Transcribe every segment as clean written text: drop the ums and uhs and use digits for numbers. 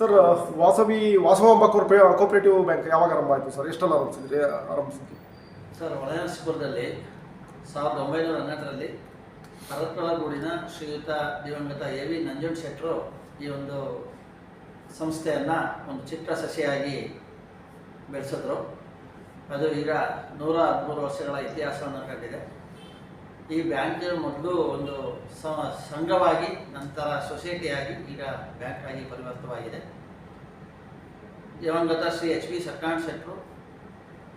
Sir Vasavamba cooperative bank ಯಾವಾಗ ಆರಂಭ ಆಯಿತು ಸರ್? ಎಷ್ಟೆಲ್ಲ ಆರಂಭಿಸಿದ್ರಿ? ಸರ್, ಹೊಳೆನರಸೀಪುರದಲ್ಲಿ 1912ರಲ್ಲಿ ಅರಕಲಗೂಡಿನ ಶ್ರೀಯುತ ದಿವಂಗತ ಎ.ವಿ. ನಂಜುಂಡ ಶೆಟ್ಟರು ಈ ಒಂದು ಸಂಸ್ಥೆಯನ್ನು ಒಂದು ಚಿಕ್ಕ ಸಸಿಯಾಗಿ ಬೆಳೆಸಿದ್ರು. ಅದು ಈಗ 113 ವರ್ಷಗಳ ಇತಿಹಾಸವನ್ನು ಕಂಡಿದೆ. ಈ ಬ್ಯಾಂಕ್ ಮೊದಲು ಒಂದು ಸಂಘವಾಗಿ, ನಂತರ ಸೊಸೈಟಿಯಾಗಿ, ಈಗ ಬ್ಯಾಂಕ್ ಆಗಿ ಪರಿವರ್ತನೆವಾಗಿದೆ. ದಿವಂಗತ ಶ್ರೀ ಎಚ್.ಬಿ. ಸತ್ಯನಾರಾಯಣ ಶೆಟ್ಟರು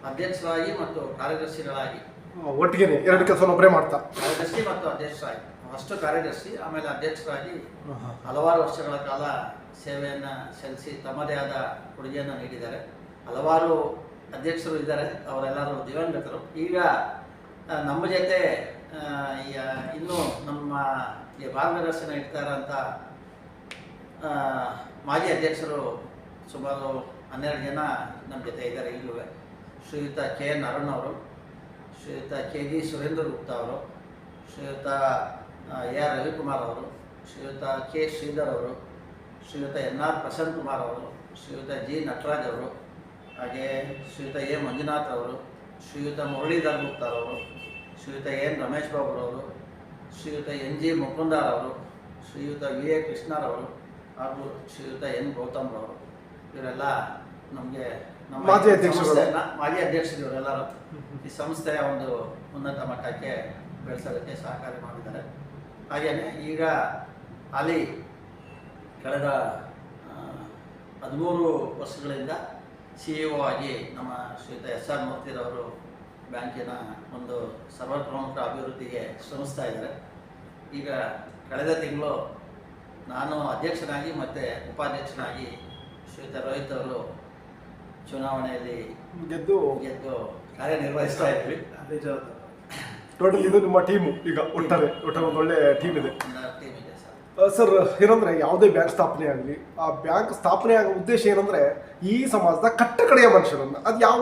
ಅಧ್ಯಕ್ಷರಾಗಿ ಮತ್ತು ಕಾರ್ಯದರ್ಶಿಗಳಾಗಿ ಒಟ್ಟಿಗೆ ಎರಡು ಕೆಲಸ ಒಬ್ಬರೇ ಮಾಡ್ತಾ, ಕಾರ್ಯದರ್ಶಿ ಮತ್ತು ಅಧ್ಯಕ್ಷರಾಗಿ, ಫಸ್ಟು ಕಾರ್ಯದರ್ಶಿ ಆಮೇಲೆ ಅಧ್ಯಕ್ಷರಾಗಿ ಹಲವಾರು ವರ್ಷಗಳ ಕಾಲ ಸೇವೆಯನ್ನು ಸಲ್ಲಿಸಿ ತಮ್ಮದೇ ಆದ ಕೊಡುಗೆಯನ್ನು ನೀಡಿದ್ದಾರೆ. ಹಲವಾರು ಅಧ್ಯಕ್ಷರು ಇದ್ದಾರೆ, ಅವರೆಲ್ಲರೂ ದಿವಂಗತರು. ಈಗ ನಮ್ಮ ಜೊತೆ ಇನ್ನೂ ನಮ್ಮ ಮಾರ್ಗದರ್ಶನ ಇರ್ತಾರಂಥ ಮಾಜಿ ಅಧ್ಯಕ್ಷರು ಸುಮಾರು 12 ಜನ ನಮ್ಮ ಜೊತೆ ಇದ್ದಾರೆ. ಈಗಲೂ ಶ್ರೀಯುತ ಕೆ.ಎನ್. ಅರುಣ್ ಅವರು, ಶ್ರೀಯುತ ಕೆ.ಜಿ. ಸುರೇಂದ್ರ ಗುಪ್ತಾ ಅವರು, ಶ್ರೀಯುತ ಎ.ಆರ್. ರವಿಕುಮಾರ್ ಅವರು, ಶ್ರೀಯುತ ಕೆ. ಶ್ರೀಧರ್ ಅವರು, ಶ್ರೀಯುತ ಎನ್.ಆರ್. ಪ್ರಸನ್ನ ಕುಮಾರ್ ಅವರು, ಶ್ರೀಯುತ ಜಿ. ನಟರಾಜ್ ಅವರು, ಹಾಗೆ ಶ್ರೀಯುತ ಎ. ಮಂಜುನಾಥ್ ಅವರು, ಶ್ರೀಯುತ ಮುರಳೀಧರ್ ಗುಪ್ತಾರ್ ಅವರು, ಶ್ರೀಯುತ ಎನ್. ರಮೇಶ್ ಬಾಬುರವರು, ಶ್ರೀಯುತ ಎನ್. ಜಿ. ಮುಕುಂದಾರ್ ಅವರು, ಶ್ರೀಯುತ ವಿ. ಎ. ಕೃಷ್ಣರವರು ಹಾಗೂ ಶ್ರೀಯುತ ಎನ್. ಗೌತಮ್ ಅವರು, ಇವರೆಲ್ಲ ನಮಗೆ ನಮ್ಮ ಮಾಜಿ ಅಧ್ಯಕ್ಷರು. ಇವರೆಲ್ಲರೂ ಈ ಸಂಸ್ಥೆಯ ಒಂದು ಉನ್ನತ ಮಟ್ಟಕ್ಕೆ ಬೆಳೆಸೋದಕ್ಕೆ ಸಹಕಾರಿ ಮಾಡಿದ್ದಾರೆ. ಹಾಗೆಯೇ ಈಗ ಅಲ್ಲಿ ಕಳೆದ 13 ವರ್ಷಗಳಿಂದ CEO ಆಗಿ ನಮ್ಮ ಶ್ರೀಯುತ ಎಸ್.ಆರ್. ಮೂರ್ತಿರವರು ಬ್ಯಾಂಕಿನ ಒಂದು ಸರ್ವತೋಮುಖ ಅಭಿವೃದ್ಧಿಗೆ ಶ್ರಮಿಸ್ತಾ ಇದ್ದಾರೆ. ಈಗ ಕಳೆದ ತಿಂಗಳು ನಾನು ಅಧ್ಯಕ್ಷನಾಗಿ ಮತ್ತು ಉಪಾಧ್ಯಕ್ಷನಾಗಿ ಶ್ರೀಯುತ ರೋಹಿತ್ ಅವರು ಚುನಾವಣೆಯಲ್ಲಿ ಗೆದ್ದು ಕಾರ್ಯನಿರ್ವಹಿಸ್ತಾ ಇದ್ವಿ. ಟೋಟಲ್ ಇದು ನಿಮ್ಮ ಟೀಮು ಈಗ ಒಟ್ಟಾರೆ ಒಂದು ಒಳ್ಳೆ ಟೀಮ್ ಇದೆ. ಟೀಮ್ ಇದೆ ಸರ್. ಏನಂದರೆ ಯಾವುದೇ ಬ್ಯಾಂಕ್ ಸ್ಥಾಪನೆ ಆಗಲಿ, ಆ ಬ್ಯಾಂಕ್ ಸ್ಥಾಪನೆ ಆಗೋ ಉದ್ದೇಶ ಏನಂದರೆ ಈ ಸಮಾಜದ ಕಟ್ಟಕಡೆಯ ಮನುಷ್ಯರನ್ನು, ಅದು ಯಾವ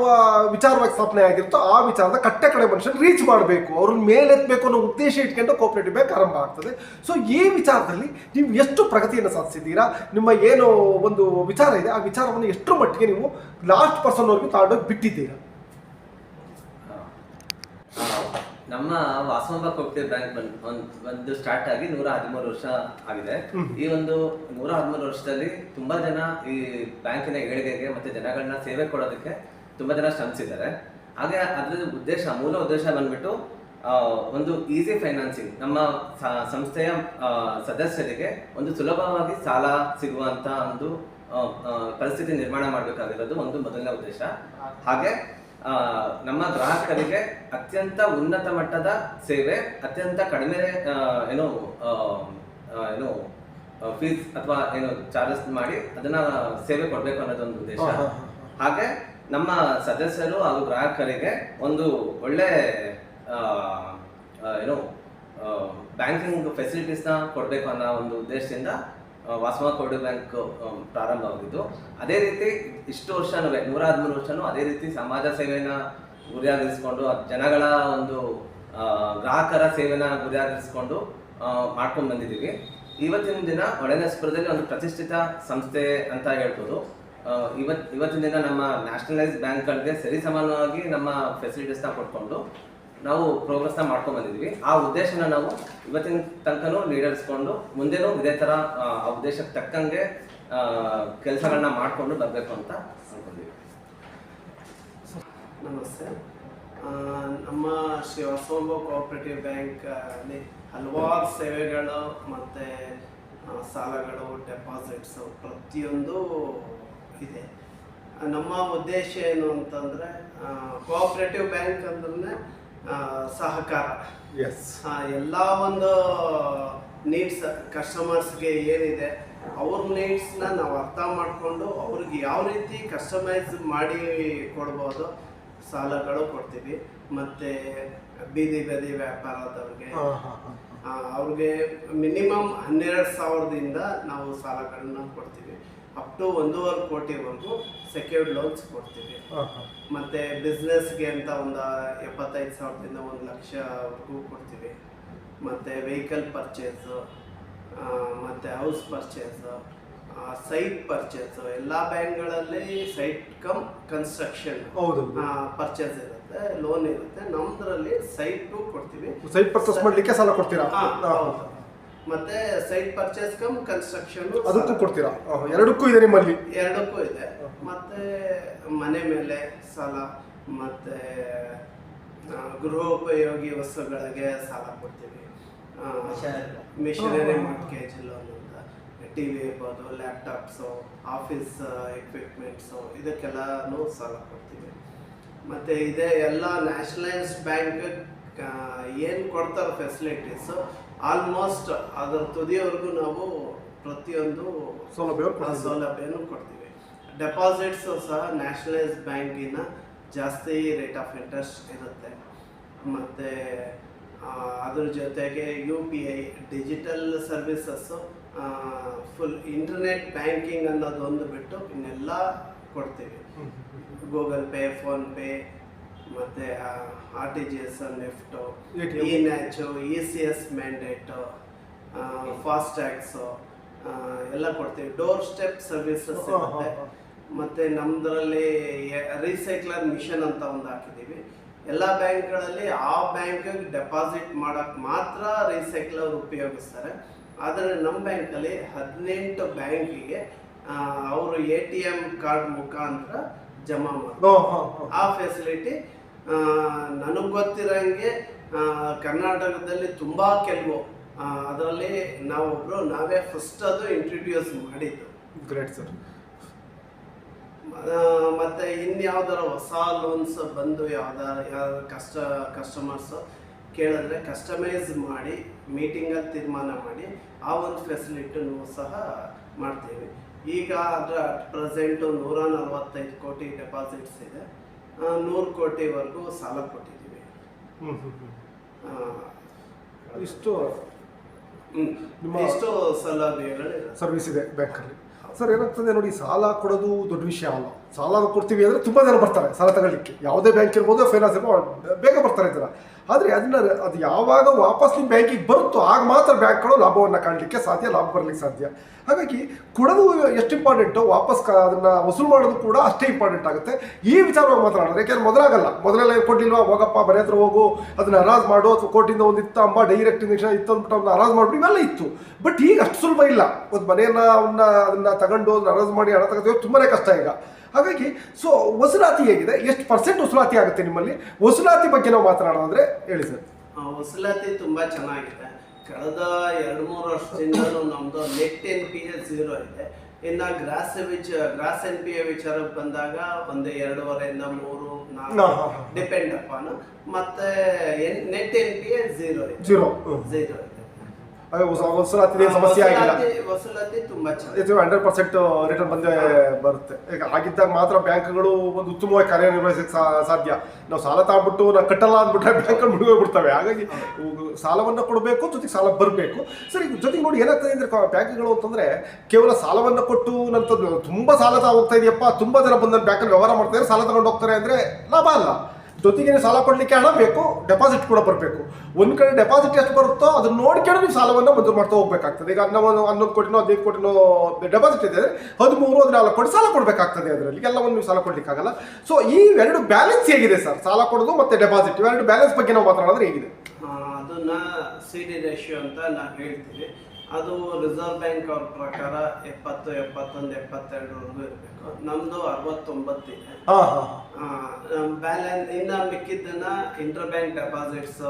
ವಿಚಾರವಾಗಿ ಸ್ಥಾಪನೆ ಆಗಿರುತ್ತೋ ಆ ವಿಚಾರದ ಕಟ್ಟಕಡೆಯ ಮನುಷ್ಯನ ರೀಚ್ ಮಾಡಬೇಕು, ಅವ್ರನ್ನ ಮೇಲೆತ್ತಬೇಕು ಅನ್ನೋ ಉದ್ದೇಶ ಇಟ್ಕೊಂಡು ಕೋಆಪರೇಟಿವ್ ಬ್ಯಾಂಕ್ ಆರಂಭ ಆಗ್ತದೆ. ಸೊ ಈ ವಿಚಾರದಲ್ಲಿ ನೀವು ಎಷ್ಟು ಪ್ರಗತಿಯನ್ನು ಸಾಧಿಸಿದ್ದೀರಾ? ನಿಮ್ಮ ಏನು ಒಂದು ವಿಚಾರ ಇದೆ, ಆ ವಿಚಾರವನ್ನು ಎಷ್ಟರ ಮಟ್ಟಿಗೆ ನೀವು ಲಾಸ್ಟ್ ಪರ್ಸನ್ವರೆಗೂ ತಗೊಂಡೋಗಿ ಬಿಟ್ಟಿದ್ದೀರಾ? ನಮ್ಮ ವಾಸವಾಂಬ ಕೋಆಪರೇಟಿವ್ ಬ್ಯಾಂಕ್ ಒಂದು ಸ್ಟಾರ್ಟ್ ಆಗಿ 113 ವರ್ಷ ಆಗಿದೆ. ಈ ಒಂದು 113 ವರ್ಷದಲ್ಲಿ ತುಂಬಾ ಜನ ಈ ಬ್ಯಾಂಕಿನ ಏಳಿಗೆಗೆ ಮತ್ತೆ ಜನಗಳನ್ನ ಸೇವೆ ಕೊಡೋದಕ್ಕೆ ತುಂಬಾ ಜನ ಶ್ರಮಿಸಿದ್ದಾರೆ. ಹಾಗೆ ಅದರ ಮೂಲ ಉದ್ದೇಶ ಬಂದ್ಬಿಟ್ಟು ಒಂದು ಈಸಿ ಫೈನಾನ್ಸಿಂಗ್, ನಮ್ಮ ಸಂಸ್ಥೆಯ ಸದಸ್ಯರಿಗೆ ಒಂದು ಸುಲಭವಾಗಿ ಸಾಲ ಸಿಗುವಂತ ಒಂದು ಪರಿಸ್ಥಿತಿ ನಿರ್ಮಾಣ ಮಾಡಬೇಕಾಗಿರೋದು ಒಂದು ಮೊದಲನೇ ಉದ್ದೇಶ. ಹಾಗೆ ನಮ್ಮ ಗ್ರಾಹಕರಿಗೆ ಅತ್ಯಂತ ಉನ್ನತ ಮಟ್ಟದ ಸೇವೆ, ಅತ್ಯಂತ ಕಡಿಮೆ ಫೀಸ್ ಅಥವಾ ಚಾರ್ಜಸ್ ಮಾಡಿ ಅದನ್ನ ಸೇವೆ ಕೊಡಬೇಕು ಅನ್ನೋದೊಂದು ಉದ್ದೇಶ. ಹಾಗೆ ನಮ್ಮ ಸದಸ್ಯರು ಹಾಗೂ ಗ್ರಾಹಕರಿಗೆ ಒಂದು ಒಳ್ಳೆ ಬ್ಯಾಂಕಿಂಗ್ ಫೆಸಿಲಿಟೀಸ್ನ ಕೊಡಬೇಕು ಅನ್ನೋ ಒಂದು ಉದ್ದೇಶದಿಂದ ವಾಸವಾಂಬ ಕೋಆಪರೇಟಿವ್ ಬ್ಯಾಂಕ್ ಪ್ರಾರಂಭವಾಗಿದ್ದು, ಅದೇ ರೀತಿ ಇಷ್ಟು ವರ್ಷನೂ 113 ವರ್ಷನೂ ಅದೇ ರೀತಿ ಸಮಾಜ ಸೇವೆನ ಗುರಿಯಾಗಿರಿಸಿಕೊಂಡು ಜನಗಳ ಒಂದು ಗ್ರಾಹಕರ ಸೇವೆನ ಗುರಿಯಾಗಿರಿಸಿಕೊಂಡು ಮಾಡ್ಕೊಂಡು ಬಂದಿದ್ದೀವಿ. ಇವತ್ತಿನ ದಿನ ಹೊಳೆನರಸೀಪುರದಲ್ಲಿ ಒಂದು ಪ್ರತಿಷ್ಠಿತ ಸಂಸ್ಥೆ ಅಂತ ಹೇಳ್ಬೋದು. ಇವತ್ತಿನ ದಿನ ನಮ್ಮ ನ್ಯಾಷನಲೈಸ್ ಬ್ಯಾಂಕ್ಗಳಿಗೆ ಸರಿಸಮಾನವಾಗಿ ನಮ್ಮ ಫೆಸಿಲಿಟೀಸ್ನ ಕೊಟ್ಕೊಂಡು ನಾವು ಪ್ರೋಗ್ರೆಸ್ನ ಮಾಡ್ಕೊಂಡು ಬಂದಿದ್ವಿ. ಆ ಉದ್ದೇಶನ ನಾವು ಇವತ್ತಿನ ತನಕನೂ ಈಡೇರಿಸ್ಕೊಂಡು ಮುಂದೆನೂ ಇದೇ ಥರ ಆ ಉದ್ದೇಶಕ್ಕೆ ತಕ್ಕಂಗೆ ಕೆಲಸಗಳನ್ನ ಮಾಡಿಕೊಂಡು ಬರಬೇಕು ಅಂತ ಅನ್ಕೊಂಡಿದ್ವಿ. ನಮಸ್ತೆ. ನಮ್ಮ ಶ್ರೀ ವಾಸವಾಂಬ ಕೋಆಪರೇಟಿವ್ ಬ್ಯಾಂಕ್ ಅಲ್ಲಿ ಹಲವಾರು ಸೇವೆಗಳು ಮತ್ತು ಸಾಲಗಳು, ಡೆಪಾಸಿಟ್ಸು ಪ್ರತಿಯೊಂದು ಇದೆ. ನಮ್ಮ ಉದ್ದೇಶ ಏನು ಅಂತಂದರೆ ಕೋಆಪರೇಟಿವ್ ಬ್ಯಾಂಕ್ ಅಂದ್ರೆ ಸಹಕಾರ. ಎಲ್ಲ ಒಂದು ನೀಡ್ಸ್ ಕಸ್ಟಮರ್ಸ್ಗೆ ಏನಿದೆ ಅವ್ರ ನೀಡ್ಸ್ನ ನಾವು ಅರ್ಥ ಮಾಡಿಕೊಂಡು ಅವ್ರಿಗೆ ಯಾವ ರೀತಿ ಕಸ್ಟಮೈಸ್ ಮಾಡಿ ಕೊಡ್ಬೋದು ಸಾಲಗಳು ಕೊಡ್ತೀವಿ. ಮತ್ತು ಬೀದಿ ವ್ಯಾಪಾರದವ್ರಿಗೆ ಅವ್ರಿಗೆ ಮಿನಿಮಮ್ 12,000ದಿಂದ ನಾವು ಸಾಲಗಳನ್ನ ಕೊಡ್ತೀವಿ. ಅಪ್ ಟು 1.5 ಕೋಟಿವರೆಗೂ ಸೆಕ್ಯೂರ್ಡ್ ಲೋನ್ಸ್ ಕೊಡ್ತೀವಿ. ಮತ್ತು ಬಿಸ್ನೆಸ್ಗೆ ಅಂತ ಒಂದು 75,000ದಿಂದ 1 ಲಕ್ಷವರೆಗೂ ಕೊಡ್ತೀವಿ. ಮತ್ತು ವೆಹಿಕಲ್ ಪರ್ಚೇಸು, ಮತ್ತು ಹೌಸ್ ಪರ್ಚೇಸು, ಸೈಟ್ ಪರ್ಚೇಸ್ ಎಲ್ಲ ಬ್ಯಾಂಕ್ಗಳಲ್ಲಿ ಸೈಟ್ ಕಮ್ ಕನ್ಸ್ಟ್ರಕ್ಷನ್ ಹೌದು. ಪರ್ಚೇಸ್ ಇರುತ್ತೆ, ಲೋನ್ ಇರುತ್ತೆ. ನಮ್ದ್ರಲ್ಲಿ ಸೈಟು ಕೊಡ್ತೀವಿ. ಸೈಟ್ ಪರ್ಚೇಸ್ ಮಾಡ್ಲಿಕ್ಕೆ ಸಾಲ ಕೊಡ್ತೀರಾ? ಹೌದು. ಮತ್ತೆ ಸೈಟ್ ಪರ್ಚೇಸ್ ಕಮ್ ಕನ್ಸ್ಟ್ರಕ್ಷನ್ ಅದಕ್ಕೂ ಕೊಡ್ತೀರಾ? ಎರಡಕ್ಕೂ ಇದೆ ನಿಮ್ಮಲ್ಲಿ? ಎರಡಕ್ಕೂ ಇದೆ. ಮತ್ತೆ ಮನೆ ಮೇಲೆ ಸಾಲ, ಮತ್ತೆ ಗೃಹೋಪಯೋಗಿ ವಸ್ತುಗಳಿಗೆ ಸಾಲ ಕೊಡ್ತೀವಿ. ಮಿಷನರಿ ಮಾರ್ಟ್ಗೇಜ್ ಲೋನ್ ಅಂತ, ಟಿವಿ ಇರ್ಬೋದು, ಲ್ಯಾಪ್ಟಾಪ್ಸು, ಆಫೀಸ್ ಎಕ್ವಿಪ್ಮೆಂಟ್ಸು, ಇದಕ್ಕೆಲ್ಲನೂ ಸಾಲ ಕೊಡ್ತೀವಿ. ಮತ್ತೆ ಇದೇ ಎಲ್ಲ ನ್ಯಾಷನಲೈಸ್ಡ್ ಬ್ಯಾಂಕ್ ಏನು ಕೊಡ್ತಾರೆ ಫೆಸಿಲಿಟೀಸು, ಆಲ್ಮೋಸ್ಟ್ ಅದರ ತುದಿಯವರೆಗೂ ನಾವು ಪ್ರತಿಯೊಂದು ಸೌಲಭ್ಯನೂ ಕೊಡ್ತೀವಿ. ಡೆಪಾಸಿಟ್ಸು ಸಹ ನ್ಯಾಷನಲೈಸ್ಡ್ ಬ್ಯಾಂಕಿನ ಜಾಸ್ತಿ ರೇಟ್ ಆಫ್ ಇಂಟ್ರೆಸ್ಟ್ ಇರುತ್ತೆ. ಮತ್ತು ಅದ್ರ ಜೊತೆಗೆ UPI digital services, full internet banking ಅನ್ನೋದೊಂದು ಬಿಟ್ಟು ಇನ್ನೆಲ್ಲ ಕೊಡ್ತೀವಿ. ಗೂಗಲ್ ಪೇ, ಫೋನ್ಪೇ, ಮತ್ತು RTGS, ನೆಫ್ಟು, ಇನ್ಯಾಚು, ECS ಮ್ಯಾಂಡೇಟು, ಫಾಸ್ಟ್ಯಾಗ್ಸು ಎಲ್ಲ ಕೊಡ್ತೀವಿ. ಡೋರ್ ಸ್ಟೆಪ್ ಸರ್ವಿಸಸ್ ಇರುತ್ತೆ. ಮತ್ತು ನಮ್ಮದ್ರಲ್ಲಿ ರೀಸೈಕ್ಲರ್ ಮಿಷನ್ ಅಂತ ಒಂದು ಹಾಕಿದ್ದೀವಿ. ಎಲ್ಲ ಬ್ಯಾಂಕ್ಗಳಲ್ಲಿ ಆ ಬ್ಯಾಂಕಿಗೆ ಡೆಪಾಸಿಟ್ ಮಾಡೋಕ್ಕೆ ಮಾತ್ರ ರೀಸೈಕ್ಲರ್ ಉಪಯೋಗಿಸ್ತಾರೆ. ಆದರೆ ನಮ್ಮ ಬ್ಯಾಂಕಲ್ಲಿ 18 ಬ್ಯಾಂಕಿಗೆ ಅವರು ATM ಕಾರ್ಡ್ ಮುಖಾಂತರ ಜಮಾ ಮಾಡ್ತಾರೆ. ಆ ಫೆಸಿಲಿಟಿ ನನಗೆ ಗೊತ್ತಿರೋಂಗೆ ಕರ್ನಾಟಕದಲ್ಲಿ ತುಂಬ ಕೆಲವು, ಅದರಲ್ಲಿ ನಾವೇ ಫಸ್ಟ್ ಅದು ಇಂಟ್ರೊಡ್ಯೂಸ್ ಮಾಡಿದ್ದು. Great sir. ಮತ್ತು ಇನ್ಯಾವ್ದಾರ ಹೊಸ ಲೋನ್ಸ್ ಬಂದು ಯಾವ್ದಾರ ಕಸ್ಟಮರ್ಸು ಕೇಳಿದ್ರೆ ಕಸ್ಟಮೈಸ್ ಮಾಡಿ ಮೀಟಿಂಗಲ್ಲಿ ತೀರ್ಮಾನ ಮಾಡಿ ಆ ಒಂದು ಫೆಸಿಲಿಟಿನೂ ಸಹ ಮಾಡ್ತೀವಿ. ಈಗ ಅದರ ಅಟ್ ಪ್ರೆಸೆಂಟು 145 ಕೋಟಿ ಡೆಪಾಸಿಟ್ಸ್ ಇದೆ. 100 ಕೋಟಿವರೆಗೂ ಸಾಲ ಕೊಟ್ಟಿದ್ದೀವಿ. ಇಷ್ಟು ಸೌಲಭ್ಯಗಳು ಸರ್ವಿಸ್ ಇದೆ ಬ್ಯಾಂಕಲ್ಲಿ. ಸರ್ ಏನಾಗ್ತದೆ ನೋಡಿ, ಸಾಲ ಕೊಡೋದು ದೊಡ್ಡ ವಿಷಯ ಅಲ್ಲ. ಸಾಲ ಕೊಡ್ತೀವಿ ಅಂದರೆ ತುಂಬ ಜನ ಬರ್ತಾರೆ ಸಾಲ ತಗೊಳ್ಳಿಕ್ಕೆ. ಯಾವುದೇ ಬ್ಯಾಂಕ್ ಇರ್ಬೋದು, ಫೈನಾನ್ಸ್ ಇರ್ಬೋದು, ಬೇಗ ಬರ್ತಾರೆ ಜನ. ಆದರೆ ಅದು ಯಾವಾಗ ವಾಪಸ್ ನಿಮ್ಮ ಬ್ಯಾಂಕಿಗೆ ಬರುತ್ತೋ ಆಗ ಮಾತ್ರ ಬ್ಯಾಂಕ್ಗಳು ಲಾಭವನ್ನು ಕಾಣಲಿಕ್ಕೆ ಸಾಧ್ಯ, ಲಾಭ ಬರಲಿಕ್ಕೆ ಸಾಧ್ಯ. ಹಾಗಾಗಿ ಕೊಡೋದು ಎಷ್ಟು ಇಂಪಾರ್ಟೆಂಟು, ವಾಪಸ್ ಅದನ್ನು ವಸೂಲು ಮಾಡೋದು ಕೂಡ ಅಷ್ಟೇ ಇಂಪಾರ್ಟೆಂಟ್ ಆಗುತ್ತೆ. ಈ ವಿಚಾರವಾಗಿ ಮಾತನಾಡೋದು, ಯಾಕೆಂದ್ರೆ ಮೊದಲೆಲ್ಲ ಕೊಟ್ಟಿಲ್ವಾ, ಹೋಗಪ್ಪ ಮನೆ ಹತ್ರ ಹೋಗು, ಅದನ್ನ ಹರಾಜು ಮಾಡು, ಅಥವಾ ಕೋರ್ಟಿಂದ ಒಂದು ಇತ್ತಂಬ ಡೈರೆಕ್ಟ್ ಇಂಜೆಕ್ಷನ್ ಇತ್ತು ಅಂದ್ಬಿಟ್ಟು ಅದನ್ನ ಹರಾಜು ಮಾಡ್ಬಿಟ್ಟು ಇವೆಲ್ಲ ಇತ್ತು. ಬಟ್ ಈಗ ಅಷ್ಟು ಸುಲಭ ಇಲ್ಲ. ಒಂದು ಮನೆಯನ್ನು ಅದನ್ನ ತಗೊಂಡು ಅದನ್ನ ಹರಾಜು ಮಾಡಿ ಹಣ ತೆಗೆದು ತುಂಬಾ ಕಷ್ಟ ಈಗ. ಹಾಗಾಗಿ ವಸೂಲಾತಿ ಹೇಗಿದೆ, ಎಷ್ಟು % ವಸೂಲಾತಿ ಆಗುತ್ತೆ ನಿಮ್ಮಲ್ಲಿ? ವಸೂಲಾತಿ ಬಗ್ಗೆ ನಾವು ಮಾತನಾಡೋದಾದ್ರೆ ಹೇಳಿ ಸರ್. ವಸೂಲಾತಿ ತುಂಬಾ ಚೆನ್ನಾಗಿದೆ. ಕಳೆದ 2-3 ವರ್ಷದಿಂದಲೂ ನಮ್ದು ನೆಟ್ NPA 0 ಇದೆ. ಇನ್ನು ಗ್ರಾಸ್ NPA ವಿಚಾರಕ್ಕೆ ಬಂದಾಗ ಒಂದು 2.5 ಇಂದ 3-4 ಡಿಪೆಂಡ್ ಅಪಾನ್. ಮತ್ತೆ ನೆಟ್ NPA 0 ಇದೆ. ವಸೂಲಾತಿ ಸಮಸ್ಯೆ ಆಗಿಲ್ಲ. ವಸೂಲಾತಿ ತುಂಬಾ ಚೆನ್ನಾಗಿ 100% ರಿಟರ್ನ್ ಬಂದೇ ಬರುತ್ತೆ. ಈಗ ಆಗಿದ್ದಾಗ ಮಾತ್ರ ಬ್ಯಾಂಕ್ಗಳು ಒಂದು ಉತ್ತಮವಾಗಿ ಕಾರ್ಯನಿರ್ವಹಿಸಕ್ಕೆ ಸಾಧ್ಯ. ನಾವು ಸಾಲ ತಗೊಂಡ್ಬಿಟ್ಟು ನಾವು ಕಟ್ಟಲ್ಲ ಅಂದ್ಬಿಟ್ರೆ ಬ್ಯಾಂಕ್ ಮುಳುಗೋಗ್ಬಿಡ್ತವೆ. ಹಾಗಾಗಿ ಸಾಲವನ್ನು ಕೊಡಬೇಕು, ಜೊತೆಗೆ ಸಾಲ ಬರಬೇಕು. ಸರಿ, ಜೊತೆಗೆ ನೋಡಿ ಏನಾಗ್ತದೆ ಅಂದರೆ ಬ್ಯಾಂಕ್ಗಳು ಅಂತಂದರೆ ಕೇವಲ ಸಾಲವನ್ನು ಕೊಟ್ಟು ನಂತರ ತುಂಬ ಸಾಲ ಹೋಗ್ತಾ ಇದೆಯಪ್ಪ, ತುಂಬ ಜನ ಬಂದ ಬ್ಯಾಂಕಲ್ಲಿ ವ್ಯವಹಾರ ಮಾಡ್ತಾರೆ, ಸಾಲ ತಗೊಂಡು ಹೋಗ್ತಾರೆ ಅಂದರೆ ಲಾಭ ಅಲ್ಲ. ಜೊತೆಗೆ ಸಾಲ ಕೊಡಲಿಕ್ಕೆ ಹಣ ಬೇಕು, ಡೆಪಾಸಿಟ್ ಕೂಡ ಬರಬೇಕು. ಒಂದು ಕಡೆ ಡೆಪಾಸಿಟ್ ಎಷ್ಟು ಬರುತ್ತೋ ಅದನ್ನ ನೋಡ್ಕೊಂಡು ನೀವು ಸಾಲವನ್ನು ಮಂಜೂರು ಮಾಡ್ತಾ ಹೋಗ್ಬೇಕಾಗ್ತದೆ. ಈಗ 11 ಕೋಟಿನೋ 15 ಕೋಟಿನೋ ಡೆಪಾಸಿಟ್ ಇದೆ, 13-14 ಕೋಟಿ ಸಾಲ ಕೊಡಬೇಕಾಗ್ತದೆ. ಅದರಲ್ಲಿ ಎಲ್ಲವನ್ನು ನೀವು ಸಾಲ ಕೊಡಲಿಕ್ಕಾಗಲ್ಲ. ಈ 2 ಬ್ಯಾಲೆನ್ಸ್ ಹೇಗಿದೆ ಸರ್, ಸಾಲ ಕೊಡೋದು ಮತ್ತು ಡೆಪಾಸಿಟ್, ಇವೆರಡು ಬ್ಯಾಲೆನ್ಸ್ ಬಗ್ಗೆ ನಾವು ಮಾತನಾಡಿದ್ರೆ ಹೇಗಿದೆ? ಅದನ್ನ CD ರೇಷಿಯೋ ಅಂತ ನಾವು ಹೇಳ್ತೀವಿ. ಅದು ರಿಸರ್ವ್ ಬ್ಯಾಂಕ್ ಅವ್ರ ಪ್ರಕಾರ 70, 71, 72ವರೆಗೂ ಇರಬೇಕು. ನಮ್ದು 69 ಇದೆ. ಬ್ಯಾಲೆನ್ಸ್ ಇನ್ನು ಮಿಕ್ಕಿದ್ದನ್ನ inter bank deposits,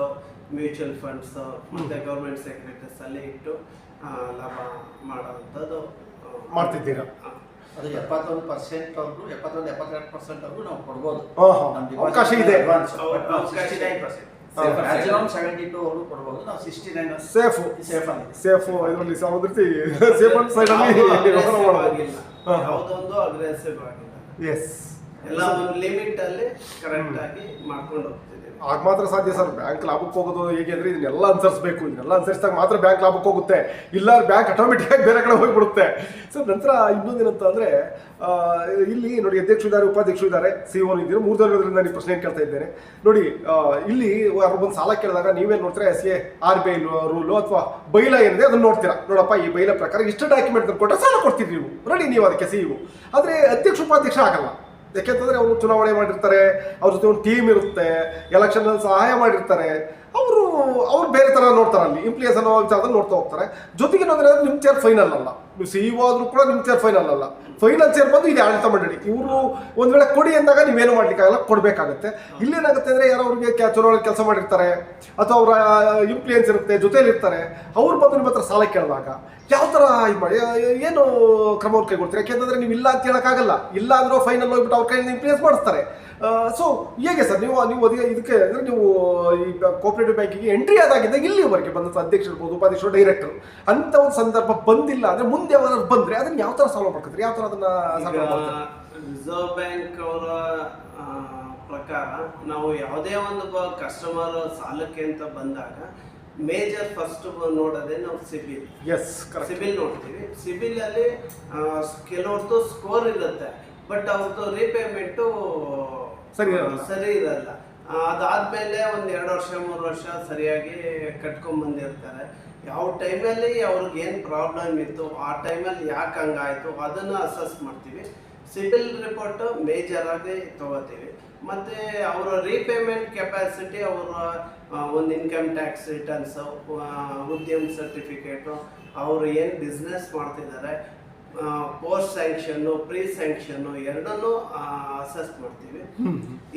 mutual funds ಮತ್ತೆ ಗೌರ್ಮೆಂಟ್ ಸೆಕ್ಯೂರಿಟೀಸ್ ಅಲ್ಲಿ ಇಟ್ಟು ಲಾಭ ಮಾಡೋವಂಥದ್ದು ಮಾಡ್ತಿದ್ದೀರಾ? ಅದು 71% ವರೆಗೂ 71-72% ನಾವು ಕೊಡ್ಬೋದು. ಅವಕಾಶ ಇದೆ. 69% ಮ್ಯಾಕ್ಸಿಮಮ್ 72 ವರೆಗೂ ಕೊಡ್ಬೋದು. ನಾವು 69 ಸೇಫ್ ಇದರಲ್ಲಿ ಸೇಫ್ ಸೈಡ್ ಅಲ್ಲಿ ಯಾವುದೊಂದು ಅಗ್ರೆಸಿವ್ ಆಗಿಲ್ಲ. ಎಸ್. ಎಲ್ಲ ಒಂದು ಲಿಮಿಟ್ ಅಲ್ಲಿ ಕರೆಕ್ಟ್ ಆಗಿ ಮಾಡ್ಕೊಂಡು ಹೋಗ್ತಿದ್ದೀವಿ. ಆಗ ಮಾತ್ರ ಸಾಧ್ಯ ಸರ್. ಬ್ಯಾಂಕ್ ಲಾಭಕ್ಕೆ ಹೋಗೋದು ಹೇಗೆ ಅಂದ್ರೆ ಇದನ್ನೆಲ್ಲ ಅನುಸರಿಸಬೇಕು. ಇದನ್ನೆಲ್ಲ ಅನುಸರಿಸಿದಾಗ ಮಾತ್ರ ಬ್ಯಾಂಕ್ ಲಾಭಕ್ಕೆ ಹೋಗುತ್ತೆ, ಇಲ್ಲ ಬ್ಯಾಂಕ್ ಆಟೋಮೆಟಿಕ್ ಆಗಿ ಬೇರೆ ಕಡೆ ಹೋಗಿಬಿಡುತ್ತೆ. ಸೊ ನಂತರ ಇನ್ನೊಂದೇನಂತ ಅಂದ್ರೆ ಇಲ್ಲಿ ನೋಡಿ, ಅಧ್ಯಕ್ಷರು ಇದ್ದಾರೆ, ಉಪಾಧ್ಯಕ್ಷರು ಇದ್ದಾರೆ, ಸಿಒ ಇದ್ದೀರಿ, 3 ಜನ ಇರೋದ್ರಿಂದ ನೀವು ಪ್ರಶ್ನೆ ಕೇಳ್ತಾ ಇದ್ದೇನೆ ನೋಡಿ. ಇಲ್ಲಿ ಯಾರು ಬಂದು ಸಾಲ ಕೇಳಿದಾಗ ನೀವೇನು ನೋಡ್ತೀರಾ, RBI ರೂಲು ಅಥವಾ ಬೈಲ ಏನಿದೆ ಅದನ್ನ ನೋಡ್ತೀರಾ. ನೋಡಪ್ಪ, ಈ ಬೈಲ ಪ್ರಕಾರ ಇಷ್ಟು ಡಾಕ್ಯುಮೆಂಟ್ ಕೊಟ್ಟರೆ ಸಾಲ ಕೊಡ್ತೀರಿ ನೀವು, ರೆಡಿ ನೀವು ಅದಕ್ಕೆ ಸಿಇಒ. ಆದರೆ ಅಧ್ಯಕ್ಷ ಉಪಾಧ್ಯಕ್ಷ ಆಗಲ್ಲ. ಯಾಕೆಂತಂದ್ರೆ ಅವರು ಚುನಾವಣೆ ಮಾಡಿರ್ತಾರೆ, ಅವ್ರ ಜೊತೆ ಒಂದು ಟೀಮ್ ಇರುತ್ತೆ, ಎಲೆಕ್ಷನ್ ಸಹಾಯ ಮಾಡಿರ್ತಾರೆ. ಅವ್ರು ಬೇರೆ ಥರ ನೋಡ್ತಾರೆ, ಅಲ್ಲಿ ಇಂಪ್ಲಿಯನ್ಸ್ ಅನ್ನೋ ವಿಚಾರದಲ್ಲಿ ನೋಡ್ತಾ ಹೋಗ್ತಾರೆ. ಜೊತೆಗೆ ಏನಂದ್ರೆ ನಿಮ್ಮ ಚೇರ್ ಫೈನಲ್ ಅಲ್ಲ, ನೀವು ಸಿಇಒ ಆದರೂ ಕೂಡ ನಿಮ್ಮ ಚೇರ್ ಫೈನಲ್ ಅಲ್ಲ. ಫೈನಲ್ ಚೇರ್ ಬಂದು ಇದೆ ಆಡಳಿತ ಮಂಡಳಿ. ಇವರು ಒಂದು ವೇಳೆ ಕೊಡಿ ಅಂದಾಗ ನೀವೇನು ಮಾಡ್ಲಿಕ್ಕಾಗಲ್ಲ, ಕೊಡಬೇಕಾಗುತ್ತೆ. ಇಲ್ಲೇನಾಗುತ್ತೆ ಅಂದರೆ ಯಾರೋ ಅವ್ರಿಗೆ ಚುನಾವಣೆ ಕೆಲಸ ಮಾಡಿರ್ತಾರೆ ಅಥವಾ ಅವರ ಇಂಪ್ಲಿಯನ್ಸ್ ಇರುತ್ತೆ, ಜೊತೆಲಿರ್ತಾರೆ, ಅವ್ರು ಬಂದು ನಿಮ್ಮ ಹತ್ರ ಸಾಲ ಕೇಳಿದಾಗ ಯಾವ ಥರ ಇದು ಮಾಡಿ ಏನು ಕ್ರಮವನ್ನು ಕೈಗೊಳ್ತೀರಿ? ಯಾಕೆಂತಂದರೆ ನೀವು ಇಲ್ಲ ಅಂತ ಹೇಳೋಕ್ಕಾಗಲ್ಲ. ಇಲ್ಲ ಅಂದರೂ ಫೈನಲ್ ಹೋಗ್ಬಿಟ್ಟು ಅವ್ರ ಕೈಯಿಂದ ಇಂಪ್ಲಿಯನ್ಸ್ ಮಾಡಿಸ್ತಾರೆ. ಸೊ ಹೇಗೆ ಸರ್ ನೀವು ಅದೇ ಇದಕ್ಕೆ ಅಂದರೆ ನೀವು ಈ ಕೋಆಪರೇಟಿವ್ ಬ್ಯಾಂಕಿಗೆ ಎಂಟ್ರಿ ಆದಾಗಿಂದ ಇಲ್ಲಿವರೆಗೆ ಬಂದ ಅಧ್ಯಕ್ಷರು ಇರ್ಬೋದು, ಉಪಾಧ್ಯಕ್ಷರು, ಡೈರೆಕ್ಟರ್ ಅಂತ ಒಂದು ಸಂದರ್ಭ ಬಂದಿಲ್ಲ ಅಂದರೆ ಮುಂದೆ ಯಾವಾದ್ರು ಬಂದರೆ ಅದನ್ನು ಯಾವ ಥರ ಸಾಲ್ವ್ ಮಾಡ್ಕೊತೀರಿ? ಯಾವ ಥರ ಅದನ್ನು ಸಾಲ್ವ್ ಮಾಡ್ತಾರೆ? ರಿಸರ್ವ್ ಬ್ಯಾಂಕ್ ಅವರ ಪ್ರಕಾರ ನಾವು ಯಾವುದೇ ಒಂದು ಕಸ್ಟಮರ್ ಸಾಲಕ್ಕೆ ಅಂತ ಬಂದಾಗ ಮೇಜರ್ ಫಸ್ಟ್ ನೋಡೋದೇ ನಾವು ಸಿಬಿಲ್. ಸಿಬಿಲ್ ನೋಡ್ತೀವಿ. ಸಿಬಿಲ್ ಅಲ್ಲಿ ಕೆಲವ್ರದ್ದು ಸ್ಕೋರ್ ಇರುತ್ತೆ, ಬಟ್ ಅವ್ರದ್ದು ರೀಪೇಮೆಂಟು ಸರಿ ಇರಲ್ಲ. ಅದಾದ್ಮೇಲೆ ಒಂದು 2 ವರ್ಷ 3 ವರ್ಷ ಸರಿಯಾಗಿ ಕಟ್ಕೊಂಡ್ಬಂದಿರ್ತಾರೆ. ಯಾವ ಟೈಮಲ್ಲಿ ಅವ್ರಿಗೆ ಏನು ಪ್ರಾಬ್ಲಮ್ ಇತ್ತು, ಆ ಟೈಮಲ್ಲಿ ಯಾಕೆ ಹಂಗಾಯ್ತು ಅದನ್ನು ಅಸೆಸ್ ಮಾಡ್ತೀವಿ. ಸಿಬಿಲ್ ರಿಪೋರ್ಟ್ ಮೇಜರ್ ಆಗಿ ತಗೋತೀವಿ. ಮತ್ತು ಅವರ ರೀಪೇಮೆಂಟ್ ಕೆಪಾಸಿಟಿ, ಅವರ ಒಂದು ಇನ್ಕಮ್ ಟ್ಯಾಕ್ಸ್ ರಿಟರ್ನ್ಸ್, ಉದ್ಯಮ ಸರ್ಟಿಫಿಕೇಟು, ಅವರು ಏನು ಬಿಸ್ನೆಸ್ ಮಾಡ್ತಿದ್ದಾರೆ, ಪೋಸ್ಟ್ ಸ್ಯಾಂಕ್ಷನ್ನು, ಪ್ರೀ ಸ್ಯಾಂಕ್ಷನ್ನು ಎರಡನ್ನೂ ಅಸೆಸ್ ಮಾಡ್ತೀವಿ.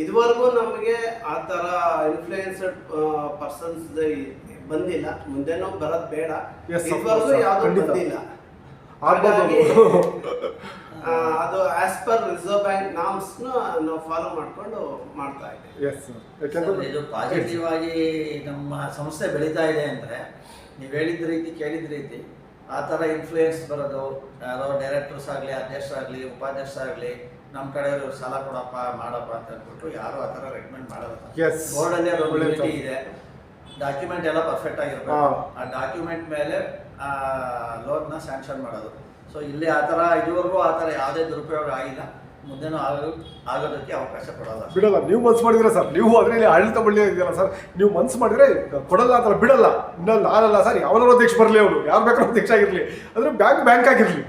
ಇದುವರೆಗೂ ನಮಗೆ ಆ ಥರ ಇನ್ಫ್ಲೂಯೆನ್ಸ್ಡ್ ಪರ್ಸನ್ಸ್ ಬಂದಿಲ್ಲ, ಮುಂದೆನೂ ಬರೋದು ಬೇಡ. ಇದುವರೆಗೂ ಯಾವುದೂ ಬಂದಿಲ್ಲ. ಹಾಗಾಗಿ ಅದು as per reserve bank norms ನಾವು ಫಾಲೋ ಮಾಡ್ಕೊಂಡು ಮಾಡ್ತಾ ಇದ್ದೀವಿ. ಇದು ಪಾಸಿಟಿವ್ ಆಗಿ ನಮ್ಮ ಸಂಸ್ಥೆ ಬೆಳೀತಾ ಇದೆ ಅಂದರೆ ನೀವು ಹೇಳಿದ ರೀತಿ, ಕೇಳಿದ ರೀತಿ ಆ ಥರ ಇನ್ಫ್ಲೂಯೆನ್ಸ್ ಬರೋದು, ಯಾರೋ ಡೈರೆಕ್ಟರ್ಸ್ ಆಗಲಿ, ಅಧ್ಯಕ್ಷರಾಗಲಿ, ಉಪಾಧ್ಯಕ್ಷರಾಗಲಿ ನಮ್ಮ ಕಡೆಯವರು ಸಾಲ ಕೊಡಪ್ಪ ಮಾಡಪ್ಪ ಅಂತ ಅಂದ್ಬಿಟ್ಟು ಯಾರು ಆ ಥರ ರೆಕಮೆಂಡ್ ಮಾಡೋದು. ಬೋರ್ಡಲ್ಲಿ ರೆಗ್ಯುಲೇಟಿ ಇದೆ, ಡಾಕ್ಯುಮೆಂಟ್ ಎಲ್ಲ ಪರ್ಫೆಕ್ಟ್ ಆಗಿರ್ಬೇಕು. ಆ ಡಾಕ್ಯುಮೆಂಟ್ ಮೇಲೆ ಲೋನ್ನ ಸ್ಯಾಂಕ್ಷನ್ ಮಾಡೋದು. ಸೊ ಇಲ್ಲಿ ಆ ಥರ ಇದುವರೆಗೂ ಆ ಥರ ಯಾವುದೇ ದುರುಪಯೋಗ ಆಗಿಲ್ಲ, ಮುಂದೆನೂ ಆಗೋದಕ್ಕೆ ಅವಕಾಶ ಬಿಡಲ್ಲ. ನೀವು ಮನ್ಸು ಮಾಡಿದ್ರೆ ಸರ್, ನೀವು ಅದರಲ್ಲಿ ಆಡಳಿತ ಮಂಡಳಿ ಇದೆಯಲ್ಲ ಸರ್, ನೀವು ಮನ್ಸು ಮಾಡಿದ್ರೆ ಕೊಡಲ್ಲ ಅಂತ ಬಿಡಲ್ಲ. ಇನ್ನೊಂದು ನಾನಲ್ಲ ಸರ್, ಯಾವನಾರು ಅಧ್ಯಕ್ಷ ಬರಲಿ, ಅವರು ಯಾರು ಬೇಕಾದ್ರೂ ಅಧ್ಯಕ್ಷ ಆಗಿರಲಿ, ಅಂದರೆ ಬ್ಯಾಂಕ್ ಆಗಿರಲಿ.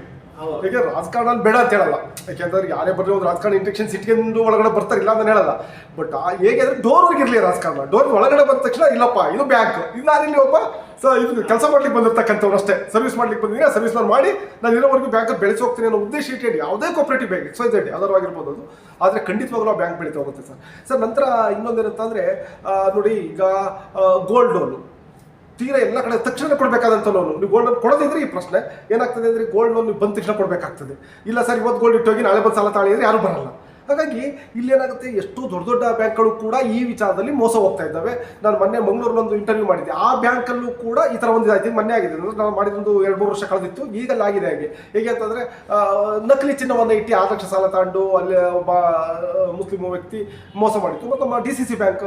ಯಾಕೆ ರಾಜಕಾರಣ ಬೇಡ ಅಂತ ಹೇಳಲ್ಲ. ಯಾಕೆಂದ್ರೆ ಯಾರೇ ಬರಲಿ ಒಂದು ರಾಜಕಾರಣ ಇಂಟೆಕ್ಷನ್ಸ್ ಇಟ್ಕೊಂಡು ಒಳಗಡೆ ಬರ್ತಾರಿಲ್ಲ ಅಂತ ಹೇಳಲ್ಲ. ಬಟ್ ಹೇಗೆ ಅಂದರೆ ಡೋರ್ವರೆಗಿರಲಿ ರಾಜಕಾರಣ. ಡೋರ್ ಒಳಗಡೆ ಬಂದ ತಕ್ಷಣ ಇಲ್ಲಪ್ಪ ಇದು ಬ್ಯಾಂಕ್, ಇಲ್ಲ ಇಲ್ಲಿ ಒಬ್ಬ ಇದು ಕೆಲಸ ಮಾಡ್ಲಿಕ್ಕೆ ಬಂದಿರ್ತಕ್ಕಂಥವ್ರು ಅಷ್ಟೇ, ಸರ್ವಿಸ್ ಮಾಡ್ಲಿಕ್ಕೆ ಬಂದಿದ್ರೆ ಸರ್ವಿಸ್ ಮಾಡಿ ನಾನು ಇರೋವರೆಗೂ ಬ್ಯಾಂಕ್ ಬೆಳೆಸಿ ಹೋಗ್ತೀನಿ ಅನ್ನೋ ಉದ್ದೇಶ ಇಟ್ಕೊಂಡು ಯಾವುದೇ ಕೋಆಪರೇಟಿವ್ ಬ್ಯಾಂಕ್ XYZ ಯಾವ್ದಾರು ಆಗಿರ್ಬೋದು ಅದು, ಆದರೆ ಖಂಡಿತವಾಗ್ಲೂ ಆ ಬ್ಯಾಂಕ್ ಬೆಳೀತಾ ಹೋಗುತ್ತೆ ಸರ್. ನಂತರ ಇನ್ನೊಂದೇನಂತಂದರೆ ನೋಡಿ, ಈಗ ಗೋಲ್ಡ್ ಲೋನು ತೀರಾ ಎಲ್ಲ ಕಡೆ ತಕ್ಷಣ ಕೊಡಬೇಕಾದಂಥ ಲೋನು. ನೀವು ಗೋಲ್ಡ್ ಲೋನ್ ಕೊಡೋದಿದ್ರೆ ಈ ಪ್ರಶ್ನೆ ಏನಾಗ್ತದೆ ಅಂದರೆ, ಗೋಲ್ಡ್ ಲೋನ್ ನೀವು ಬಂದ ತಕ್ಷಣ ಕೊಡಬೇಕಾಗ್ತದೆ. ಇಲ್ಲ ಸರ್ ಇವತ್ತು ಗೋಲ್ಡ್ ಇಟ್ಟೋಗಿ ನಾಳೆ ಬಂದು ಸಾಲ ತಾಳಿ ಅಂದರೆ ಯಾರು ಬರಲ್ಲ. ಹಾಗಾಗಿ ಇಲ್ಲೇನಾಗುತ್ತೆ, ಎಷ್ಟು ದೊಡ್ಡ ದೊಡ್ಡ ಬ್ಯಾಂಕ್ಗಳು ಕೂಡ ಈ ವಿಚಾರದಲ್ಲಿ ಮೋಸ ಹೋಗ್ತಾ ಇದ್ದಾವೆ. ನಾನು ಮೊನ್ನೆ ಮಂಗಳೂರಲ್ಲಿ ಒಂದು ಇಂಟರ್ವ್ಯೂ ಮಾಡಿದ್ದೆ, ಆ ಬ್ಯಾಂಕಲ್ಲೂ ಕೂಡ ಈ ಥರ ಒಂದು ಇದಾಯ್ತು. ಮೊನ್ನೆ ಆಗಿದೆ ಅಂದರೆ ನಾವು ಮಾಡಿದೊಂದು 2-3 ವರ್ಷ ಕಳೆದಿತ್ತು. ಈಗಲ್ಲ ಆಗಿದೆ. ಹೇಗೆ ಅಂತಂದರೆ ನಕಲಿ ಚಿನ್ನವನ್ನು ಇಟ್ಟು 6 ಲಕ್ಷ ಸಾಲ ತಗೊಂಡು ಅಲ್ಲಿ ಒಬ್ಬ ಮುಸ್ಲಿಂ ವ್ಯಕ್ತಿ ಮೋಸ ಮಾಡಿತ್ತು. ಮತ್ತು DCC ಬ್ಯಾಂಕ್,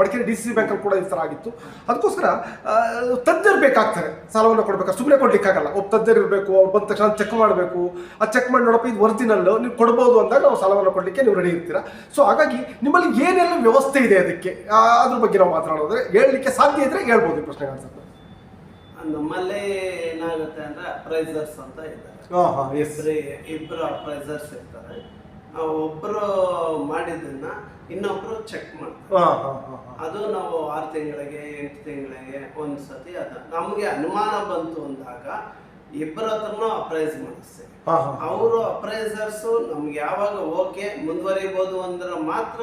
ಮಡಿಕೇರಿ DCC ಬ್ಯಾಂಕಲ್ಲಿ ಕೂಡ ಈ ಥರ ಆಗಿತ್ತು. ಅದಕ್ಕೋಸ್ಕರ ತಜ್ಞರು ಬೇಕಾಗ್ತಾರೆ ಸಾಲವನ್ನು ಕೊಡಬೇಕಾದ್ರೆ, ಸುಮ್ಮನೆ ಕೊಡ್ಲಿಕ್ಕಾಗಲ್ಲ. ಒಬ್ಬ ತಜ್ಞರು ಇರಬೇಕು, ಅವ್ರು ಬಂದ ತಕ್ಷಣ ಚೆಕ್ ಮಾಡಬೇಕು. ಆ ಚೆಕ್ ಮಾಡಿ ನೋಡಪ್ಪ ಇದು ಒರಿಜಿನಲ್, ನೀವು ಕೊಡ್ಬೋದು ಅಂದಾಗ ನಾವು ಸಾಲವನ್ನು ಕೊಡಲಿಕ್ಕೆ ನೀವು ರೆಡಿ ಇರ್ತೀರಾ. ಸೊ ಹಾಗಾಗಿ ನಿಮ್ಮಲ್ಲಿ ಏನೆಲ್ಲ ವ್ಯವಸ್ಥೆ ಇದೆ ಅದಕ್ಕೆ, ಅದ್ರ ಬಗ್ಗೆ ನಾವು ಮಾತನಾಡೋದ್ರೆ ಹೇಳಲಿಕ್ಕೆ ಸಾಧ್ಯ ಇದ್ರೆ ಹೇಳ್ಬೋದು ಈ ಪ್ರಶ್ನೆಗೆ ಆನ್ಸರ್. ನಮ್ಮಲ್ಲಿ ಏನಾಗುತ್ತೆ ಅಂದ್ರೆ ಅಪ್ರೈಸರ್ಸ್ ಅಂತ ಇದ್ದಾರೆ. ಇಬ್ಬರು ಅಪ್ರೈಸರ್ಸ್ ಇರ್ತಾರೆ. ಒಬ್ಬರು ಮಾಡಿದ್ದನ್ನ ಇನ್ನೊಬ್ರು ಚೆಕ್ ಮಾಡ್ತಾರೆ. ಅದು ನಾವು 6 ತಿಂಗಳಿಗೆ 8 ತಿಂಗಳಿಗೆ ಒಂದ್ಸತಿ ಅದ ನಮ್ಗೆ ಅನುಮಾನ ಬಂತು ಅಂದಾಗ ಇಬ್ಬರ ಹತ್ರನೂ ಅಪ್ರೈಸ್ ಮಾಡಿಸ್ತೇವೆ. ಅವರು ಅಪ್ರೈಸರ್ಸ್ ನಮ್ಗೆ ಯಾವಾಗ ಓಕೆ ಮುಂದುವರಿಬಹುದು ಅಂದ್ರೆ ಮಾತ್ರ